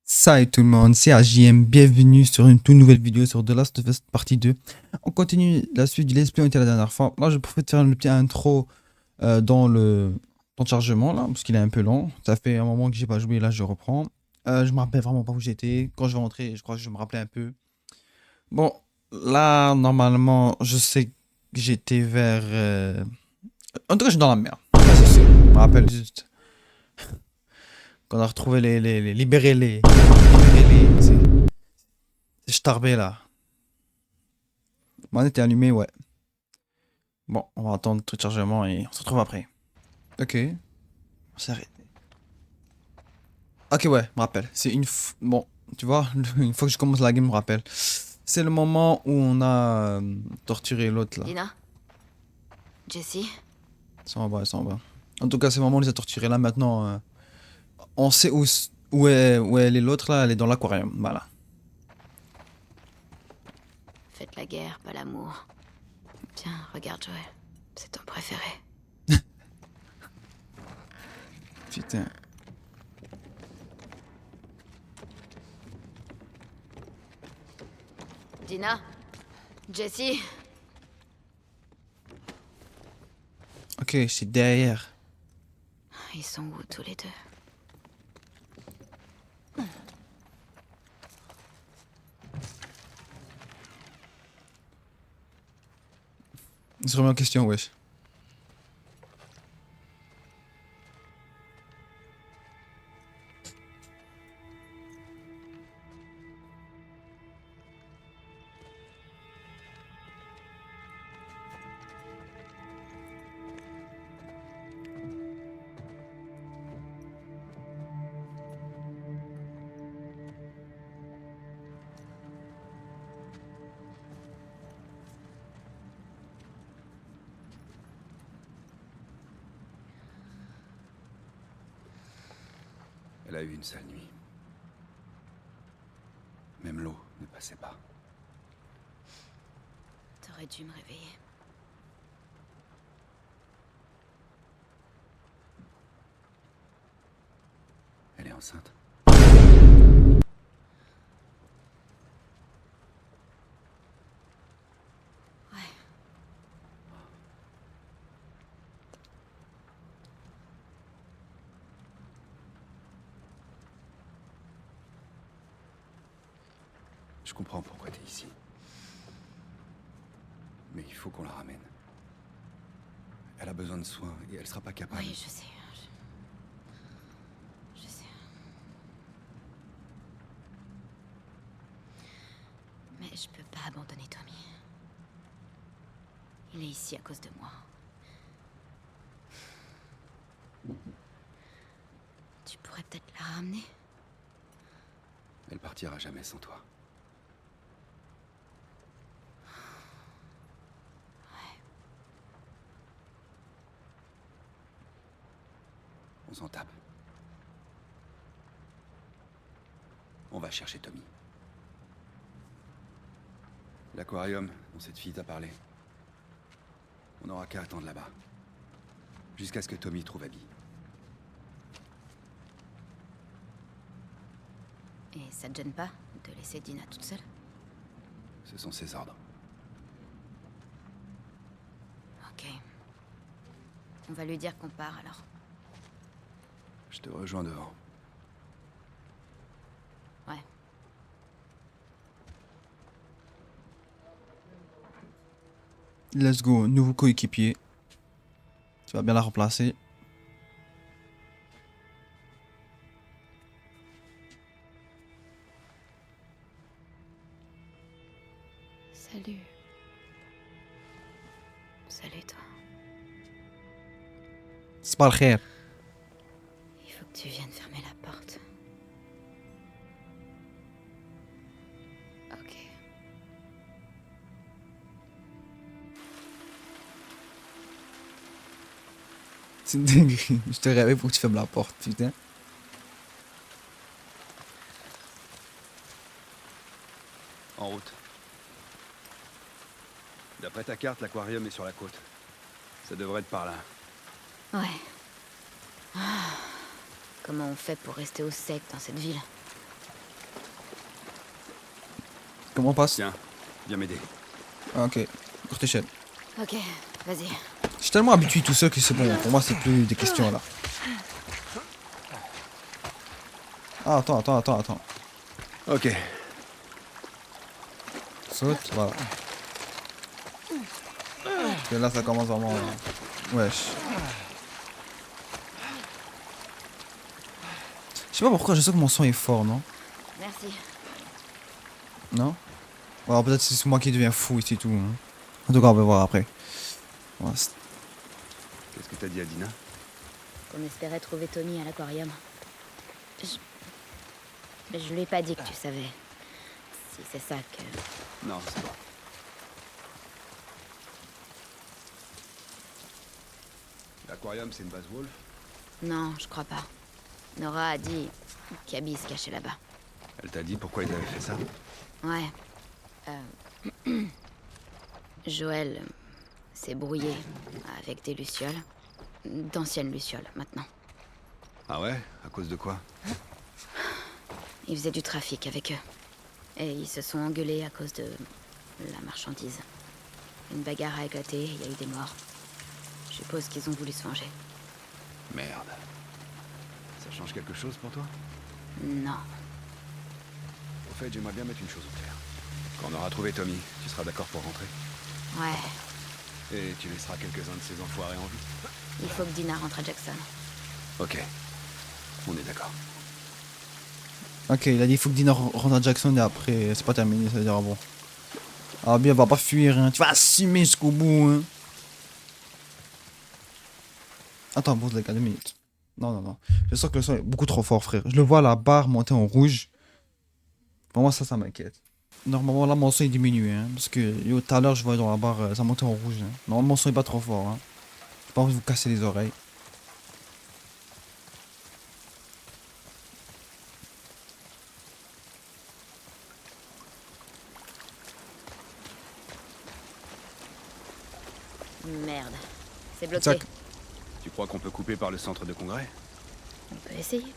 Salut tout le monde, c'est AJM, bienvenue sur une toute nouvelle vidéo sur The Last of Us partie 2. On continue la suite du let's play, on était la dernière fois. Là je profite de faire une petite intro dans le temps de chargement là, parce qu'il est un peu long. Ça fait un moment que j'ai pas joué, là je reprends. Je me rappelle vraiment pas où j'étais. Quand je vais rentrer, je crois que je me rappelais un peu. Bon, là normalement je sais que j'étais vers... En tout cas je suis dans la mer, ça c'est sûr. Je me rappelle juste qu'on a retrouvé libérer les starbés là. Bon, on était allumé, ouais. Bon, on va attendre le truc de chargement et on se retrouve après. Ok. On s'arrête. Ok, ouais, me rappelle. C'est Bon, tu vois, une fois que je commence la game, me rappelle. C'est le moment où on a torturé l'autre là. Dina? Jessie? Ça en bas, ça en bas. En tout cas, c'est le moment où on les a torturés. Là maintenant, on sait où elle est l'autre là. Elle est dans l'aquarium. Voilà. Faites la guerre, pas l'amour. Tiens, regarde Joël. C'est ton préféré. Putain. Dina? Jessie? Ok, c'est derrière. Ils sont où tous les deux? Il se remet en question, wesh. Elle a eu une sale nuit. Même l'eau ne passait pas. T'aurais dû me réveiller. Elle est enceinte. Ouais. Je comprends pourquoi t'es ici. Mais il faut qu'on la ramène. Elle a besoin de soins et elle sera pas capable. Oui, je sais. Je sais. Mais je peux pas abandonner Tommy. Il est ici à cause de moi. Tu pourrais peut-être la ramener? Elle partira jamais sans toi. On s'en tape. On va chercher Tommy. L'aquarium dont cette fille t'a parlé. On n'aura qu'à attendre là-bas. Jusqu'à ce que Tommy trouve Abby. Et ça te gêne pas de laisser Dina toute seule? Ce sont ses ordres. Ok. On va lui dire qu'on part alors. Je te rejoins devant. Ouais. Let's go, nouveau coéquipier. Tu vas bien la remplacer. Salut. Salut toi. صباح الخير. Il faut que tu viennes fermer la porte. Ok. C'est une dinguerie. Je te réveille pour que tu fermes la porte, putain. En route. D'après ta carte, l'aquarium est sur la côte. Ça devrait être par là. Ouais. Ah. Comment on fait pour rester au sec dans cette ville? Comment on passe? Tiens, viens m'aider. Ah, ok. Courte échelle. Ok, vas-y. Je suis tellement habitué tout seul que c'est bon. Pour moi, c'est plus des questions là. Ah, attends. Ok. Saute, voilà. Parce que là, ça commence vraiment. Wesh. Je sais pas pourquoi, je sais que mon son est fort, non? Merci. Non? Ou alors peut-être c'est moi qui deviens fou ici tout. Hein. En tout cas, on va voir après. Voilà, Qu'est-ce que t'as dit à Dina? On espérait trouver Tommy à l'aquarium. Je lui ai pas dit que tu savais. Si c'est ça que... Non, c'est bon. L'aquarium, c'est une base Wolf? Non, je crois pas. Nora a dit qu'Abby se cachait là-bas. Elle t'a dit pourquoi ils avaient fait ça? Ouais. Joël s'est brouillé avec des lucioles. D'anciennes lucioles, maintenant. Ah ouais? À cause de quoi? Il faisait du trafic avec eux. Et ils se sont engueulés à cause de la marchandise. Une bagarre a éclaté, il y a eu des morts. Je suppose qu'ils ont voulu se venger. Merde. Ça change quelque chose pour toi? Non. Au fait, j'aimerais bien mettre une chose au clair. Quand on aura trouvé Tommy, tu seras d'accord pour rentrer? Ouais. Et tu laisseras quelques-uns de ces enfoirés en vie? Il faut que Dina rentre à Jackson. Ok. On est d'accord. Ok, il a dit il faut que Dina rentre à Jackson et après c'est pas terminé, ça veut dire ah bon. Ah bien, va pas fuir, hein. Tu vas assumer jusqu'au bout. Hein. Attends, pause les gars, 2 minutes. Non. Je sens que le son est beaucoup trop fort, frère. Je le vois la barre monter en rouge. Pour moi, ça m'inquiète. Normalement, là, mon son est diminué. Hein, parce que yo, tout à l'heure, je voyais dans la barre, ça montait en rouge. Hein. Normalement, mon son est pas trop fort. Hein. J'ai pas envie de vous casser les oreilles. Merde. C'est bloqué. Zac. Tu crois qu'on peut couper par le centre de congrès? On peut essayer.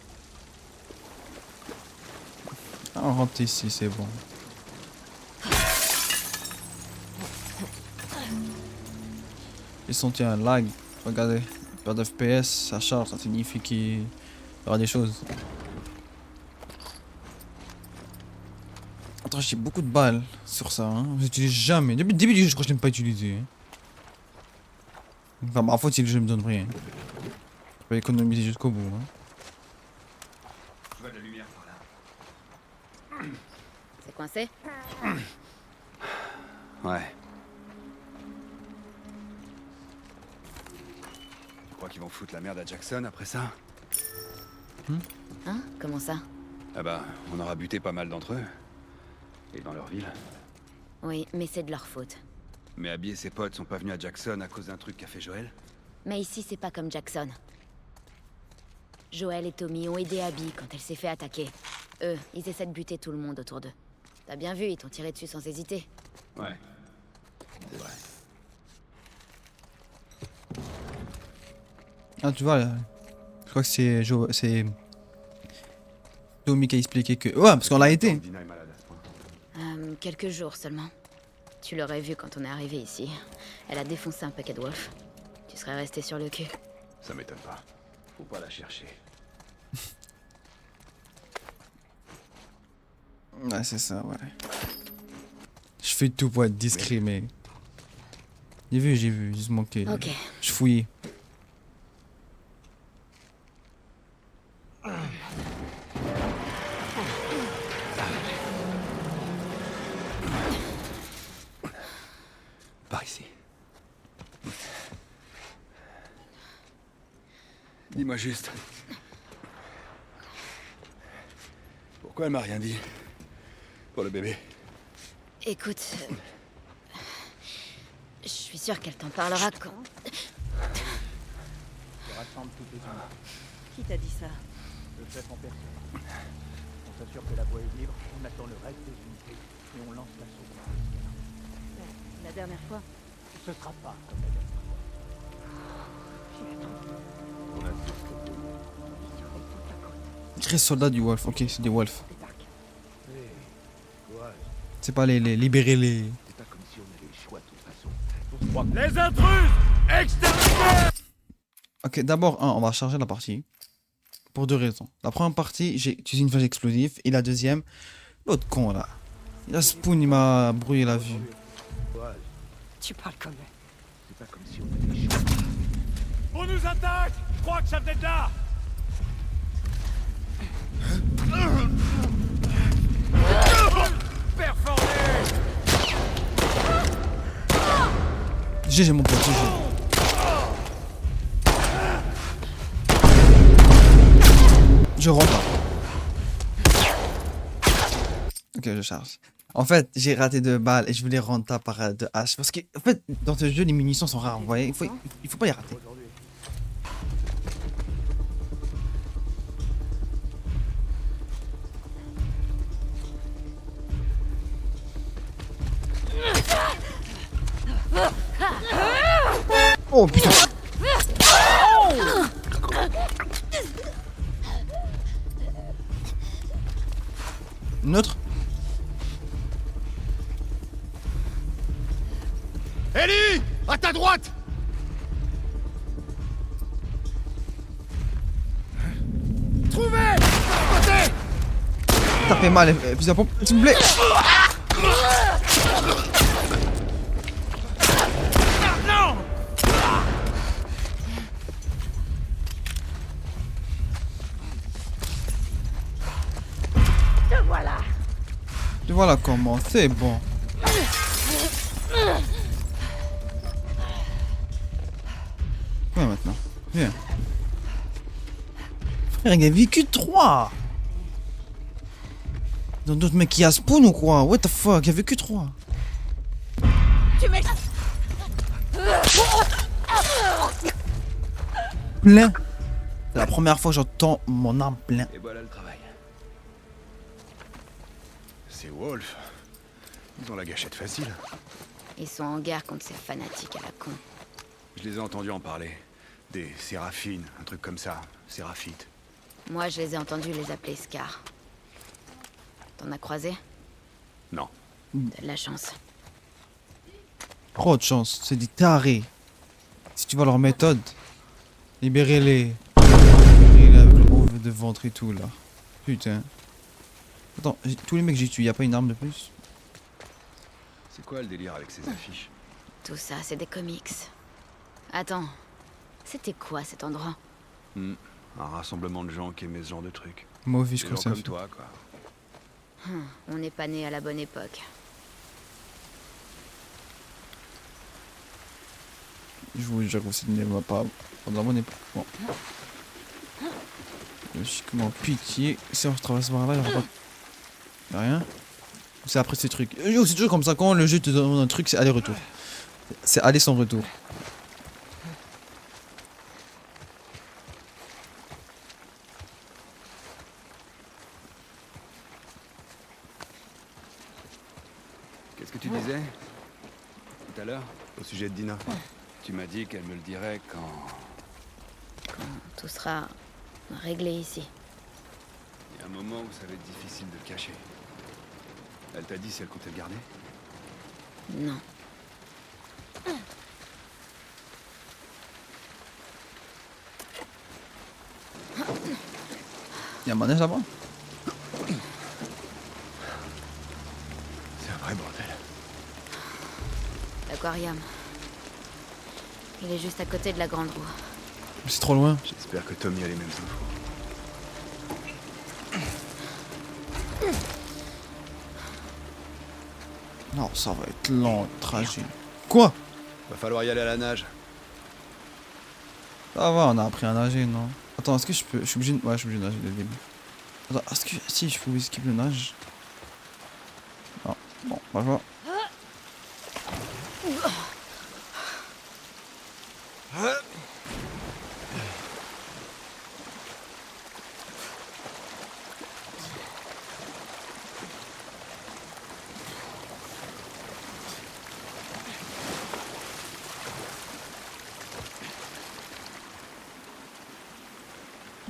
Ah, on rentre ici, c'est bon. Ils senti un lag. Regardez. Perte d'FPS, ça charge, ça signifie qu'il y aura des choses. Attends, j'ai beaucoup de balles sur ça. Hein. J'utilise jamais. Depuis le début du jeu, je crois que je n'aime pas utiliser. Hein. Enfin, ma faute si le jeu me donne rien. Je vais économiser jusqu'au bout. Hein. Je vois de la lumière par là. C'est coincé? Ouais. Tu crois qu'ils vont foutre la merde à Jackson après ça? Hein? Comment ça? Ah bah, on aura buté pas mal d'entre eux. Et dans leur ville. Oui, mais c'est de leur faute. Mais Abby et ses potes sont pas venus à Jackson à cause d'un truc qu'a fait Joël? Mais ici, c'est pas comme Jackson. Joël et Tommy ont aidé Abby quand elle s'est fait attaquer. Eux, ils essaient de buter tout le monde autour d'eux. T'as bien vu, ils t'ont tiré dessus sans hésiter. Ouais. C'est vrai. Ah, tu vois, là, je crois que c'est c'est Tommy qui a expliqué que... Ouais, parce qu'on l'a été. Dina est malade à ce point. Quelques jours seulement. Tu l'aurais vu quand on est arrivé ici. Elle a défoncé un paquet de wolf. Tu serais resté sur le cul. Ça m'étonne pas. Faut pas la chercher. Ouais, c'est ça, ouais. Je fais tout pour être discret, mais... J'ai vu, justement que... Ok. Je fouillais. Par ici. Dis-moi juste. Pourquoi elle m'a rien dit? Pour le bébé. Écoute... Je suis sûre qu'elle t'en parlera quand... Qui t'a dit ça? Le chef en personne. On s'assure que la voie est libre, on attend le reste des unités et on lance l'assaut. La dernière fois? Ce sera pas comme la dernière fois. On a tout ce qu'il faut. Sur toute la côte. Écrit soldat du Wolf. Ok, c'est des Wolf. Débarque. Hé, quoi? C'est pas les libérer les... C'est pas comme si on avait le choix de toute façon. On se croit que... Les intrus exterminés. Ok, d'abord, on va charger la partie. Pour 2 raisons. La première partie, j'ai utilisé une phase explosive. Et la deuxième, l'autre con là. La Spoon, il m'a brouillé la vue. Tu parles comme... C'est pas comme si on avait le choix. On nous attaque. Je crois que ça venait de là. Perforé. GG mon pote, GG. Je rentre pas. Ok, je charge. En fait, j'ai raté 2 balles et je voulais rendre ça par 2 haches. Parce que, en fait, dans ce jeu, les munitions sont rares. Vous voyez, il faut pas les rater. Oh putain! Neutre? Ellie, à ta droite. Trouvez. Côté. Ça fait mal, fusil à pompe, s'il vous plaît! Non. Et voilà comment, c'est bon. Ouais, maintenant. Viens. Frère, il a vécu 3. Dans d'autres mecs qui a spawn ou quoi? What the fuck, il a vécu 3. Plein. C'est la première fois que j'entends mon arme plein. Et voilà le travail. C'est Wolf. Ils ont la gâchette facile. Ils sont en guerre contre ces fanatiques à la con. Je les ai entendus en parler. Des séraphines, un truc comme ça. Séraphites. Moi, je les ai entendus les appeler Scar. T'en as croisé? Non. T'as de la chance. Trop de chance, c'est des tarés. Si tu vois leur méthode, libérez-les. Libérez-les avec le gros de ventre et tout là. Putain. Attends, tous les mecs que j'ai tués, y a pas une arme de plus? C'est quoi le délire avec ces affiches? Tout ça, c'est des comics. Attends, c'était quoi cet endroit? Un rassemblement de gens qui aimaient ce genre de trucs. Mauvais, je Des crois gens ça. comme toi, quoi. On n'est pas né à la bonne époque. Je vous jure que c'est ne pas pendant mon époque. Bon. Logiquement, pitié. Si on traverse par là, il n'y aura pas. Y'a rien. C'est après ces trucs. C'est toujours comme ça, quand le jeu te donne un truc, c'est aller-retour. C'est aller sans retour. Qu'est-ce que tu disais tout à l'heure au sujet de Dina? Tu m'as dit qu'elle me le dirait quand... Tout sera réglé ici. Il y a un moment où ça va être difficile de le cacher. Elle t'a dit si elle comptait le garder? Non. Y'a un manège là-bas? C'est un vrai bordel. L'aquarium. Il est juste à côté de la grande roue. C'est trop loin. J'espère que Tommy a les mêmes infos. Non, ça va être lent, tragique. Quoi? Va falloir y aller à la nage. Ça va, on a appris à nager, non? Attends, est-ce que je peux... Je suis obligé de... Ouais, je suis obligé de nager dès le début. Attends, est-ce que... Si, je pouvais skip le nage. Non, bon, on va voir.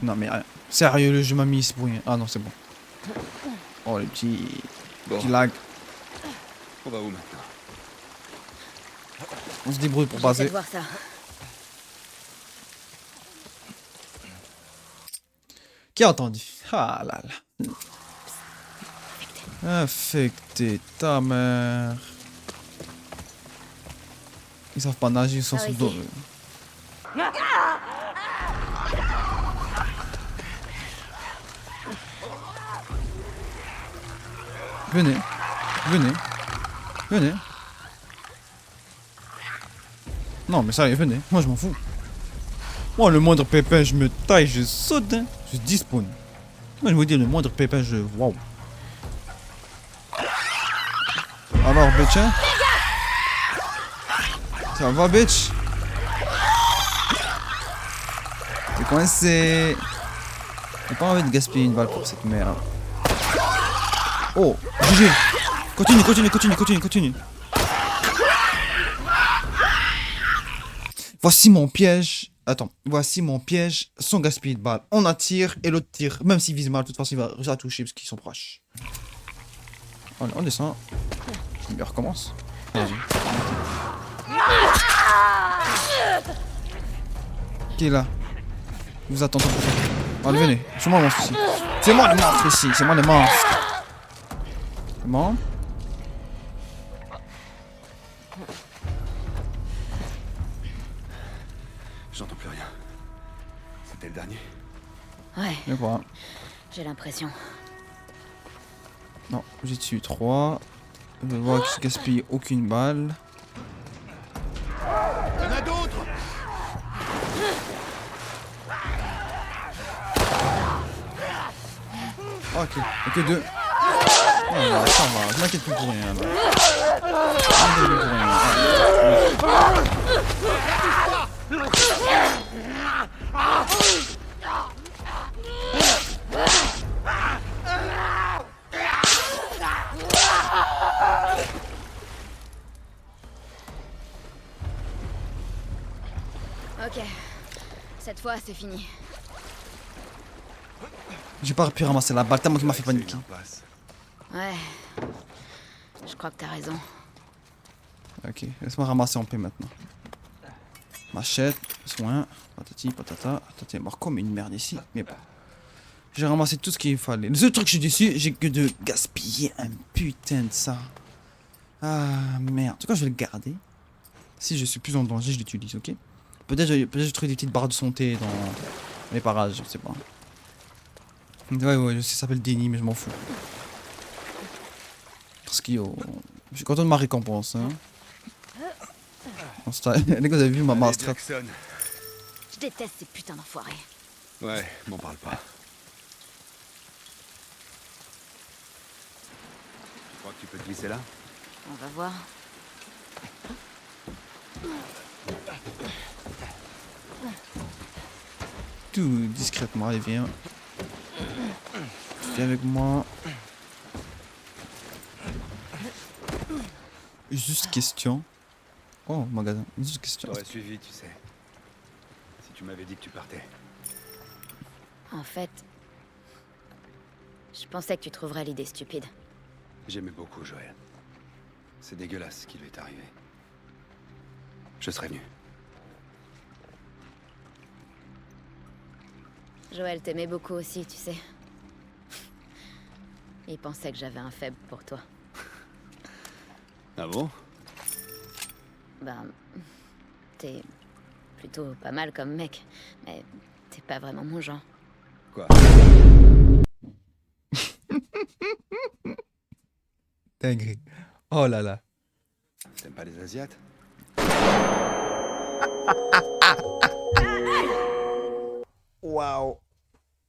Non mais sérieux, le jeu m'a mis pour rien. Ah non, c'est bon. Oh les petits... Bon. petits lags. On va où maintenant? On se débrouille pour J'essaie passer. de voir ça. Qui a entendu? Ah là là. Infecté, ta mère. Ils savent pas nager, ils sont sous le dos. Venez, venez, venez. Non mais sérieux, venez, moi je m'en fous. Moi le moindre pépin, je me taille, je saute, hein. Je dispone. Moi je vous dis, le moindre pépin, je... Waouh. Alors bitch, hein? Ça va bitch? T'es coincé. J'ai pas envie de gaspiller une balle pour cette merde. Oh, GG. Continue, continue, continue, continue, continue. Voici mon piège. Attends, voici mon piège sans gaspiller de balles. On attire et l'autre tire. Même s'il vise mal, de toute façon, il va réussir à toucher parce qu'ils sont proches. Allez, on descend. Il recommence. Vas-y. Qui est là? Vous attendez. Allez, venez. C'est moi le monstre ici. C'est moi le monstre ici. C'est moi le monstre. C'est bon? J'entends plus rien. C'était le dernier? Ouais, Je crois. j'ai l'impression. Non, j'ai tué 3. Je vois que je gaspille aucune balle. Il y en a d'autres! Ok, ok, 2. Ah, ça va, je m'inquiète plus pour rien. Là. Je m'inquiète plus pour rien. Ok, cette fois c'est fini. J'ai pas pu ramasser la balle, tellement qu'il m'a fait paniquer. Ouais, je crois que t'as raison. Ok, laisse-moi ramasser en paix maintenant. Machette, soin, patati, patata. T'es mort comme une merde ici, mais bon. J'ai ramassé tout ce qu'il fallait. Le seul truc que je suis déçu, j'ai que de gaspiller un putain de ça. Ah merde. En tout cas, je vais le garder. Si je suis plus en danger, je l'utilise, ok? Peut-être je trouve des petites barres de santé dans les parages, je sais pas. Ouais, je sais, ça s'appelle déni, mais je m'en fous. Parce que yo, je suis content de ma récompense, hein. Les gars, vous avez vu ma strat. Jackson. Je déteste ces putains d'enfoirés. Ouais, m'en parle pas. Tu crois que tu peux te glisser là? On va voir. Tout discrètement, allez, viens. Viens avec moi. Juste question. Oh, magasin. Juste question. J'aurais suivi, tu sais. Si tu m'avais dit que tu partais. En fait, je pensais que tu trouverais l'idée stupide. J'aimais beaucoup Joël. C'est dégueulasse ce qui lui est arrivé. Je serais venu. Joël t'aimait beaucoup aussi, tu sais. Il pensait que j'avais un faible pour toi. Ah bon? Ben, t'es plutôt pas mal comme mec, mais t'es pas vraiment mon genre. Quoi? Dingue. Oh là là. T'aimes pas les Asiates? Waouh.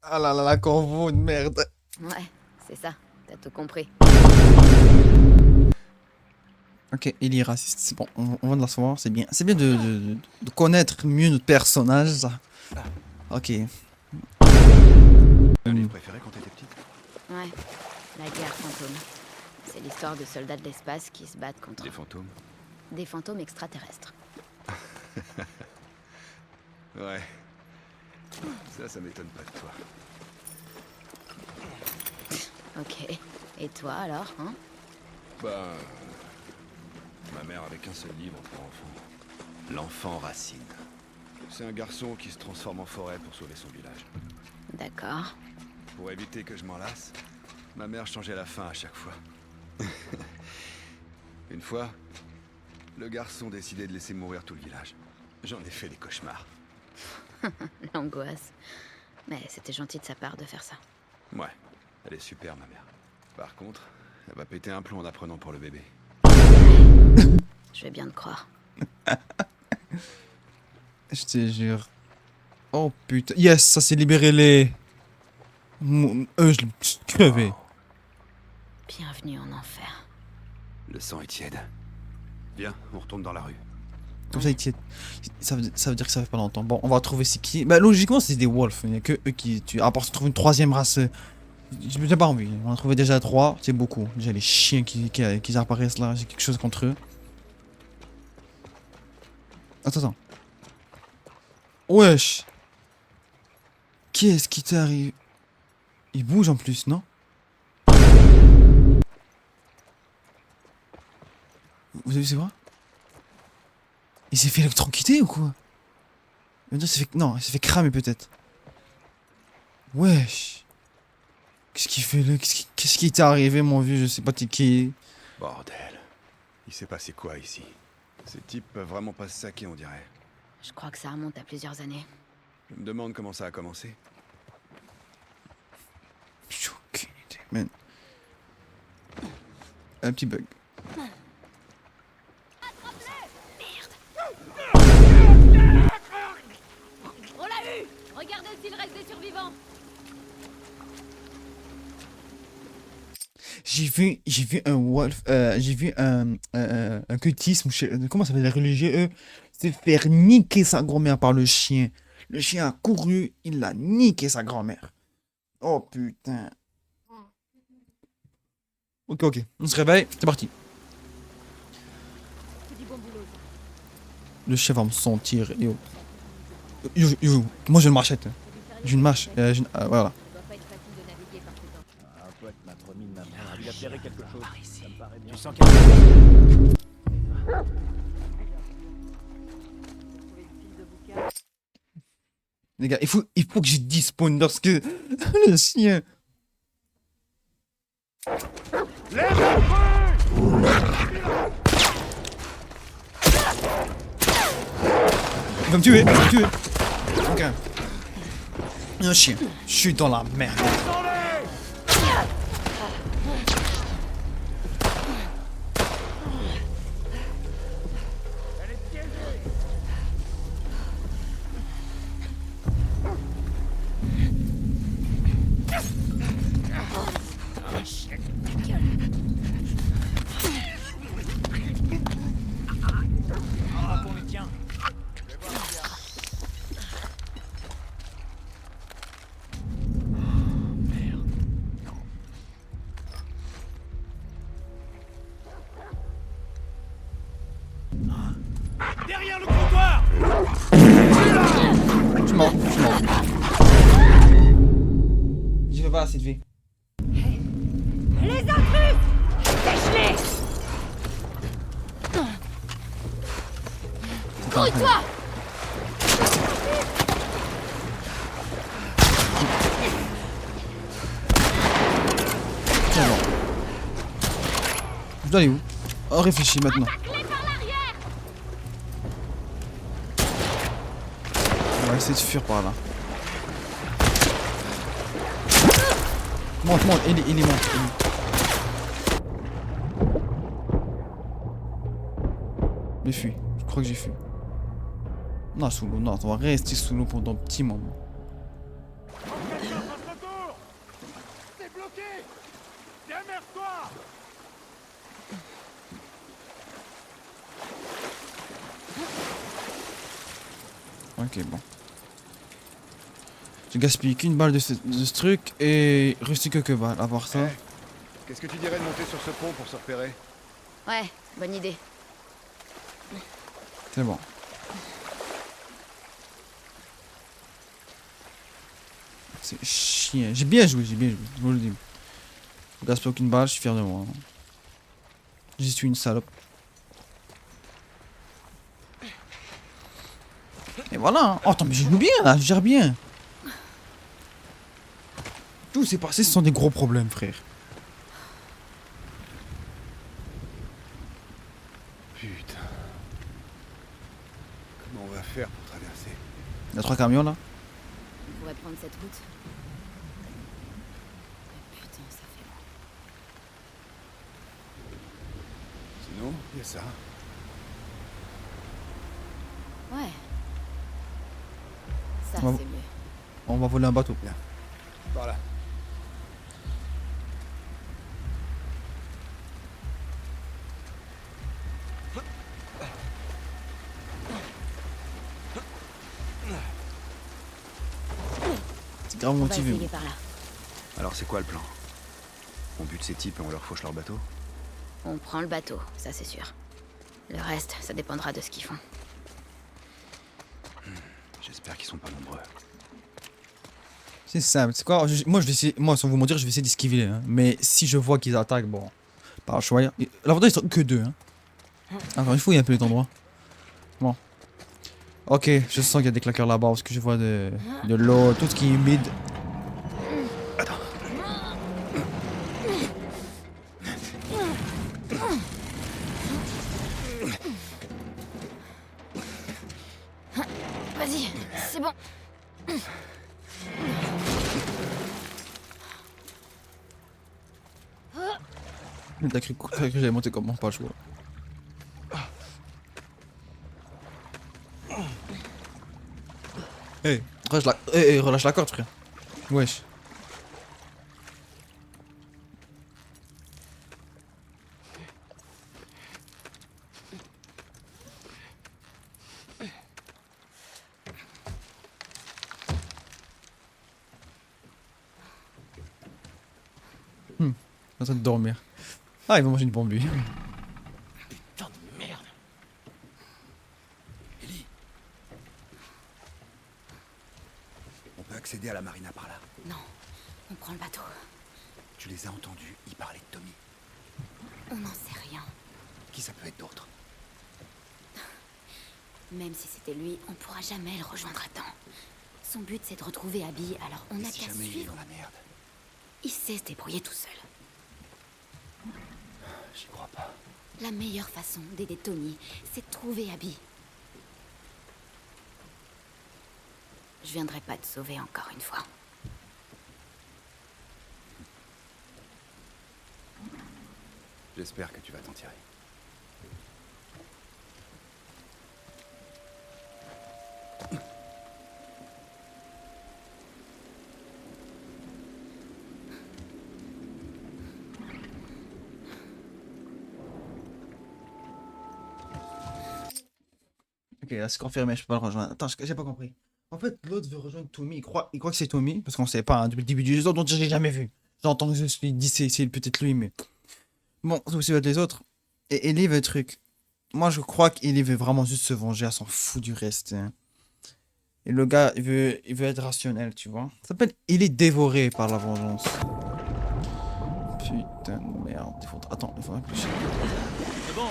Ah là là, la convo de merde. Ouais, c'est ça, t'as tout compris. Ok, il est raciste, c'est bon, on va de la savoir, c'est bien. C'est bien de connaître mieux notre personnage, ça. Ok. Ton livre préféré quand t'étais petite? Ouais, la guerre fantôme. C'est l'histoire de soldats de l'espace qui se battent contre Des fantômes? des fantômes extraterrestres. Ouais. Ça m'étonne pas de toi. Ok. Et toi alors, hein? Bah... Ma mère avait qu'un seul livre pour enfants. L'enfant Racine. C'est un garçon qui se transforme en forêt pour sauver son village. D'accord. Pour éviter que je m'en lasse, ma mère changeait la fin à chaque fois. Une fois, le garçon décidait de laisser mourir tout le village. J'en ai fait des cauchemars. L'angoisse. Mais c'était gentil de sa part de faire ça. Ouais, elle est super, ma mère. Par contre, elle va péter un plomb en apprenant pour le bébé. Je vais bien te croire. Je te jure. Oh putain. Yes, ça s'est libéré les... je l'ai crevé. Bienvenue en enfer. Le sang est tiède. Viens, on retourne dans la rue. Comme ça, ça veut dire que ça fait pas longtemps. Bon, on va trouver c'est qui. Bah, logiquement, c'est des wolves. Il n'y a que eux qui tuent. À part si on trouve une troisième race. J'ai pas envie. On a trouvé déjà 3. C'est beaucoup. Déjà, les chiens qui apparaissent là. J'ai quelque chose contre eux. Attends. Wesh. Qu'est-ce qui t'arrive? Il bouge en plus, non? Vous avez vu, c'est quoi? Il s'est fait électrocuter ou quoi? Non, il s'est fait cramer peut-être. Wesh. Qu'est-ce qu'il fait là? Qu'est-ce qui t'est arrivé, mon vieux? Je sais pas t'es qui. Bordel. Il s'est passé quoi ici? Ces types peuvent vraiment pas se saquer, on dirait. Je crois que ça remonte à plusieurs années. Je me demande comment ça a commencé. J'ai aucune idée, man. Un petit bug. On l'a eu! Regardez s'il reste des survivants! J'ai vu un wolf, j'ai vu un cultisme, comment ça s'appelle, les religieux, eux, se faire niquer sa grand-mère par le chien. Le chien a couru, il a niqué sa grand-mère. Oh putain. Ok, on se réveille, c'est parti. Le chien va me sentir, yo. Moi j'ai une machette. J'ai une mâche, voilà. Un pote m'a promis de m'apprendre à lui appellerait quelque chose. Ça me paraît bien. Tu sens quelque chose? Les gars, il faut que je despawn parce que le chien. Il va me tuer, Ok. Un chien. Je suis dans la merde. Derrière le comptoir! Je suis mort. J'y vais pas assez de vie. Les intrus! Lâche-les! Grouille-toi! C'est bon. Je dois aller où? Oh, réfléchis maintenant. On va essayer de fuir par là. Monte, il est monte. Mais fuis, je crois que j'ai fui. Non, sous l'eau, non, on va rester sous l'eau pendant un petit moment. C'est bloqué! Démerde-toi! Ok, bon. J'ai gaspillé qu'une balle de ce truc et resté quelques balles, à part ça. Hey, qu'est-ce que tu dirais de monter sur ce pont pour se repérer? Ouais, bonne idée. C'est bon. C'est chien. J'ai bien joué, je vous le dis. Je gaspille aucune balle, je suis fier de moi. Je suis une salope. voilà. Hein. Oh, attends, mais j'ai oublié là, je gère bien. Tout s'est passé, ce sont des gros problèmes, frère. Putain. Comment on va faire pour traverser? Il y a 3 camions là. On pourrait prendre cette route. Mais putain, ça fait loin. Sinon, il y a ça. Ouais. Ça, On va- c'est mieux. On va voler un bateau. Par là. C'est grave On va motivé. essayer par là. Alors c'est quoi le plan? On bute ces types et on leur fauche leur bateau? On prend le bateau, ça c'est sûr. Le reste, ça dépendra de ce qu'ils font. J'espère qu'ils sont pas nombreux. C'est simple. C'est quoi moi, je vais essayer. Moi, sans vous mentir, je vais essayer d'esquiver. Hein. Mais si je vois qu'ils attaquent, bon. Par le choix. L'avantage, ils sont que 2. Hein. Alors, il faut y un peu les endroits. Bon. Ok, je sens qu'il y a des claqueurs là-bas parce que je vois de l'eau, tout ce qui est mid. Vas-y, c'est bon. T'as cru que j'allais monter comment? Pas le choix. Hey, relâche la corde, frère. Wesh. Il est en train de dormir. Ah, il va manger une bombe, lui. Putain de merde. Ellie. On peut accéder à la marina par là. Non, on prend le bateau. Tu les as entendus, ils parlaient de Tommy. On n'en sait rien. Qui ça peut être d'autre? Même si c'était lui, on pourra jamais le rejoindre à temps. Son but, c'est de retrouver Abby, alors on Et n'a si qu'à jamais il est suivre. dans la merde? Il sait se débrouiller tout seul. J'y crois pas. La meilleure façon d'aider Tommy, c'est de trouver Abby. Je viendrai pas te sauver encore une fois. J'espère que tu vas t'en tirer. Ok, là c'est confirmé, je peux pas le rejoindre. Attends, j'ai pas compris. En fait, l'autre veut rejoindre Tommy. Il croit que c'est Tommy, parce qu'on sait pas, hein, depuis le début du jeu, donc je l'ai jamais vu. J'entends que je suis dit c'est peut-être lui, mais. Bon, c'est aussi les autres. Et Ellie veut truc. Moi, je crois qu'Ellie veut vraiment juste se venger, elle s'en fout du reste. Hein. Et le gars, il veut être rationnel, tu vois. Ça s'appelle Il est dévoré par la vengeance. Putain de merde. Attends, il faut réfléchir. C'est bon,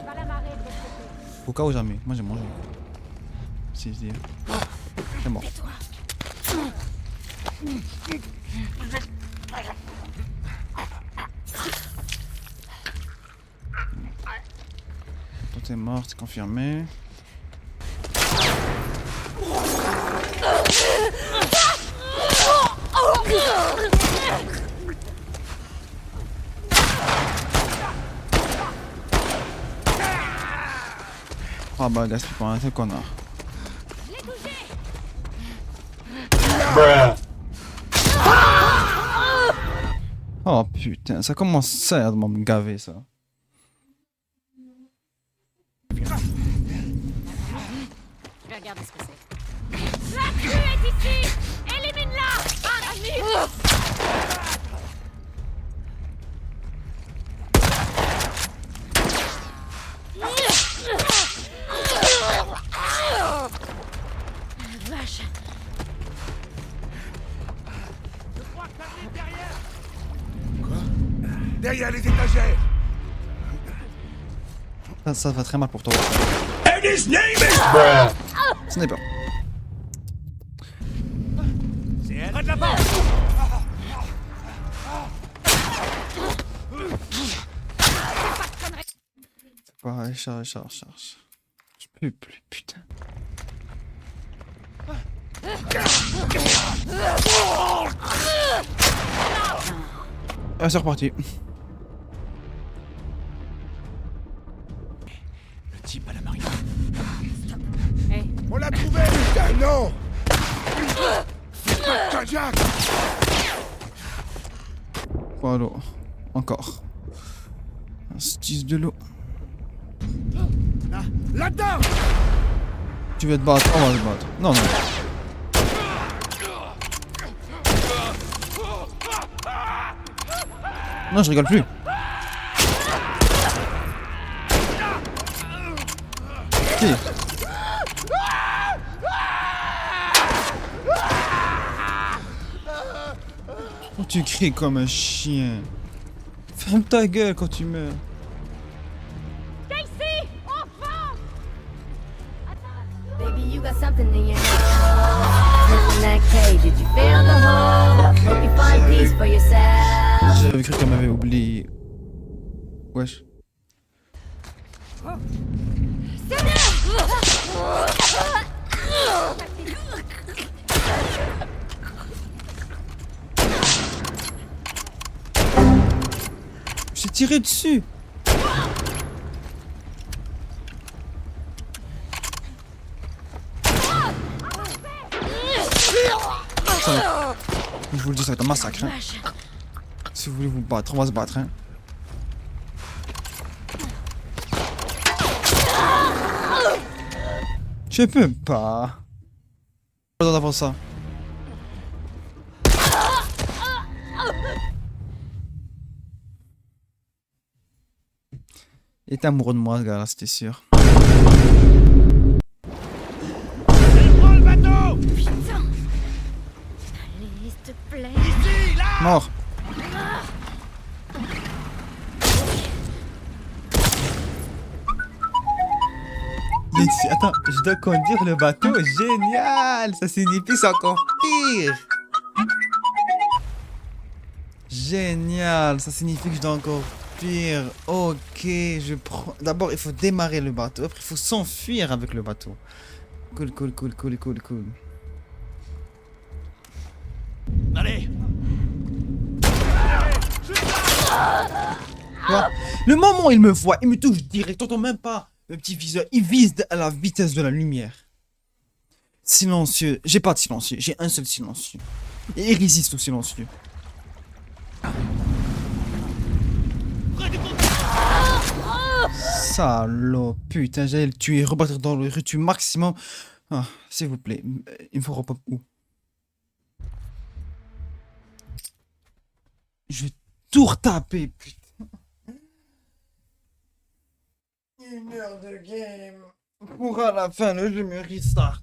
Pas la marée de votre côté. Au cas où jamais. Moi, j'ai mangé. C'est mort. Toi, t'es mort, c'est confirmé. Ah bah, gars, c'est pas un seul connard. Oh putain, ça commence sérieusement à me gaver ça. Je vais regarder ce que c'est. La crue est ici. Élimine-la. Arrête. Vache. je crois que ça arrive derrière. Derrière les étagères! Ça va très mal pour toi. Ce n'est pas. Serre de la porte. Pareil, charge. Je peux plus, putain. Ah, c'est reparti. Le type à la marionnette. On l'a trouvé, putain, non. Jack. Voilà. Encore. Un stis de l'eau. Là-dedans. Tu veux te battre? On va se battre. Non. Non, je rigole plus. Si. Oh, tu cries comme un chien. Ferme ta gueule quand tu meurs. Casey, enfin! Baby, you got something in your hand. Look in that cage, did you feel the hole? Hope you find peace for yourself. J'avais cru qu'elle m'avait oublié. Wesh. J'ai tiré dessus. Ça, je vous le dis, ça va être un massacre. Hein. Si vous voulez vous battre, on va se battre. Hein. Je peux pas. Pas besoin d'avoir ça. Il était amoureux de moi, ce gars-là, c'était sûr. Prends le bateau. Putain! Allez, s'il te plaît. Ici, là. Mort. Attends, je dois conduire le bateau. Génial! Ça signifie c'est encore pire. Génial! Ça signifie que je dois encore pire. Ok, je prends... D'abord, il faut démarrer le bateau. Après, il faut s'enfuir avec le bateau. Cool. Allez. Quoi? Le moment où il me voit, il me touche direct. T'entends même pas le petit viseur. Il vise à la vitesse de la lumière. Silencieux. J'ai pas de silencieux. J'ai un seul silencieux. Et il résiste au silencieux. Salaud. Putain, j'allais le tuer. Rebattre dans le rue maximum. Ah, s'il vous plaît. Il me faut repop où? Je vais tout retaper, putain. 1 heure de game. Pour à la fin, le jeu me restart.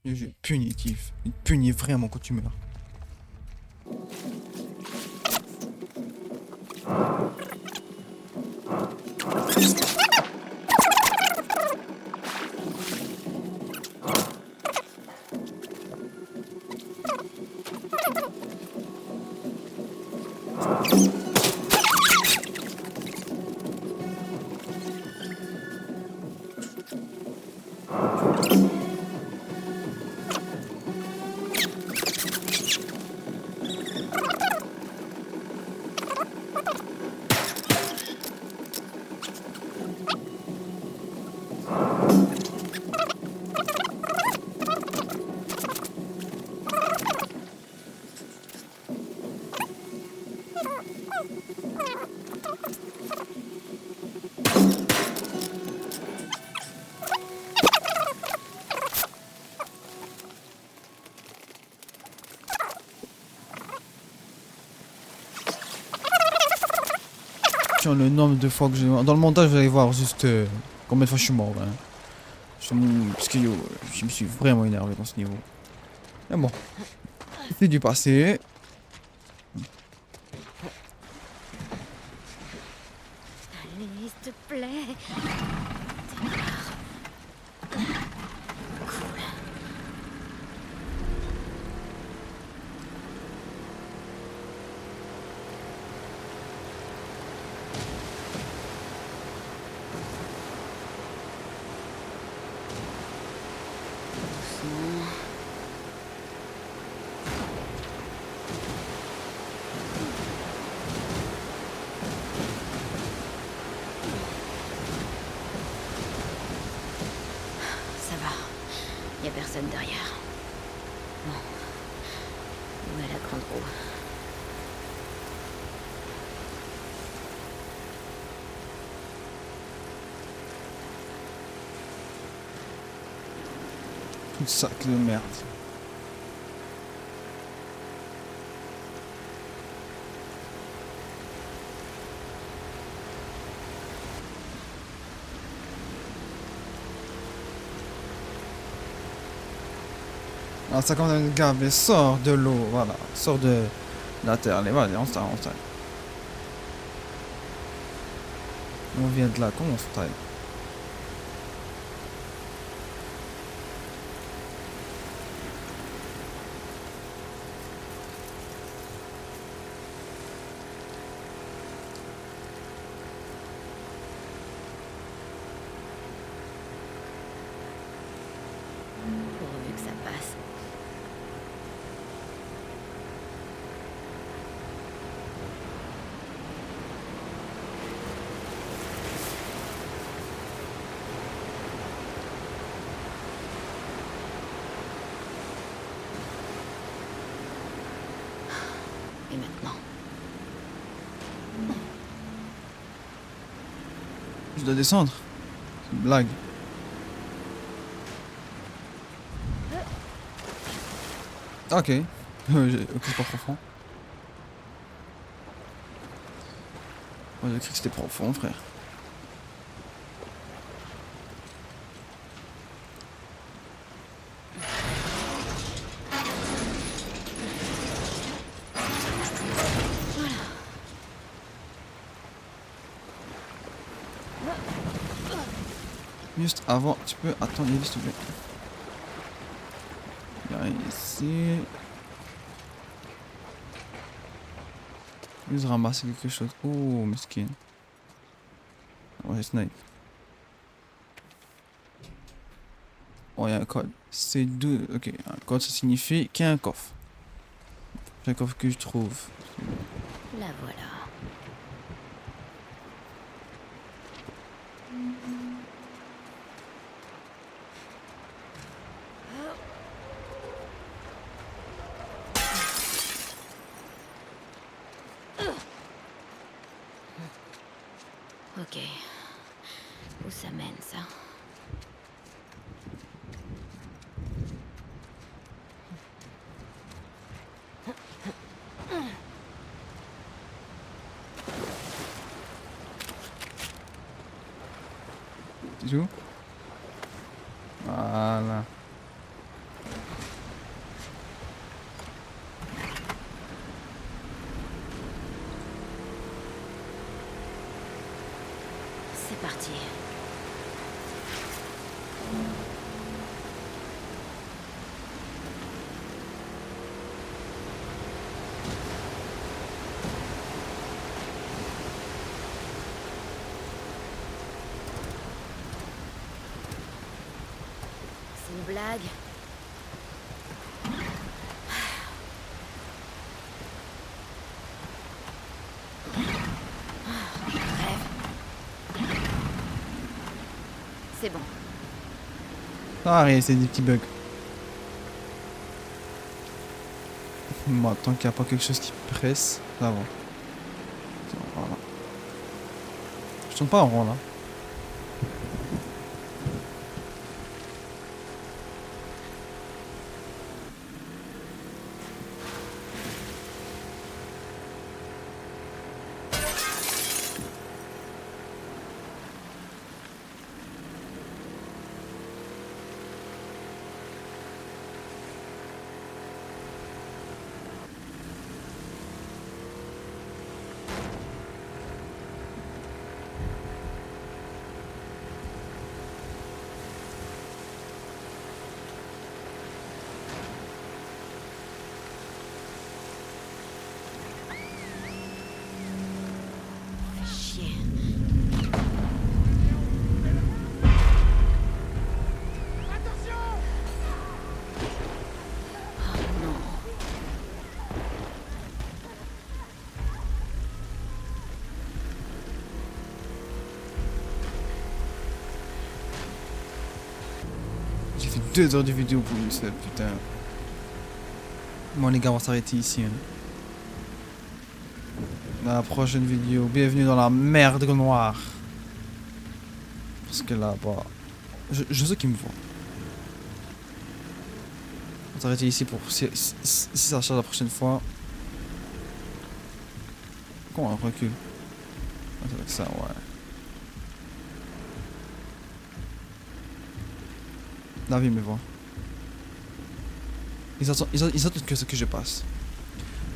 Le jeu est punitif. Il punit vraiment quand tu meurs. Le nombre de fois que j'ai... Dans le montage, vous allez voir juste combien de fois je suis mort. Hein. Parce que yo, je me suis vraiment énervé dans ce niveau. Mais bon, c'est du passé. Allez, s'il te plaît. Doucement. Ça va. Y a personne derrière. Bon. Où est la grande roue? Tout sac de merde. Ah, ça commence à me gaver. Sors de l'eau, voilà. Sors de la terre. Allez, vas-y, on s'arrête, on s'arrête. On vient de là, comment on se taille? Pourvu que ça passe. Et maintenant? Je dois descendre. C'est une blague. Ok. Ok, c'est pas profond. Oh, j'ai cru que c'était profond, frère. Juste avant, tu peux attendre, s'il te plaît. Il y a rien ici. Juste ramasser quelque chose. Oh, mesquine. Ouais, snipe. Oh, il y a un code. C'est 2. Ok, un code, ça signifie qu'il y a un coffre. C'est un coffre que je trouve. La voilà. Ok. Où ça mène, ça? C'est tout? Voilà. C'est parti. C'est une blague. Rêve. C'est bon. Ça arrive, c'est des petits bugs. Moi, tant qu'il n'y a pas quelque chose qui presse, ça va. Voilà. Je tourne pas en rond là. fait 2 heures de vidéo pour une seule, putain. Bon les gars, on va s'arrêter ici. Hein. Dans la prochaine vidéo, bienvenue dans la merde noire. Parce que là, bah, je sais qui me voit. On va s'arrêter ici pour si ça charge la prochaine fois. Comment on recule? Avec ça, ouais. La vie me voit. Ils attendent que ce que je passe.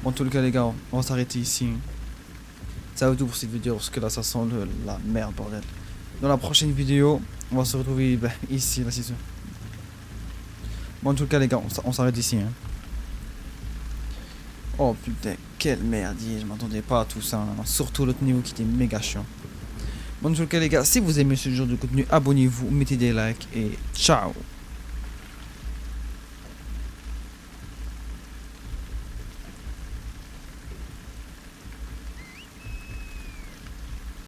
Bon, en tout cas, les gars, on va s'arrêter ici. Ça va tout pour cette vidéo parce que là, ça sent la merde, bordel. Dans la prochaine vidéo, on va se retrouver ici, là, c'est sûr. Bon, en tout cas, les gars, on s'arrête ici. Hein. Oh putain, quelle merdier, je m'attendais pas à tout ça. Hein. Surtout l'autre niveau qui était méga chiant. Bon, en tout cas, les gars, si vous aimez ce genre de contenu, abonnez-vous, mettez des likes et ciao!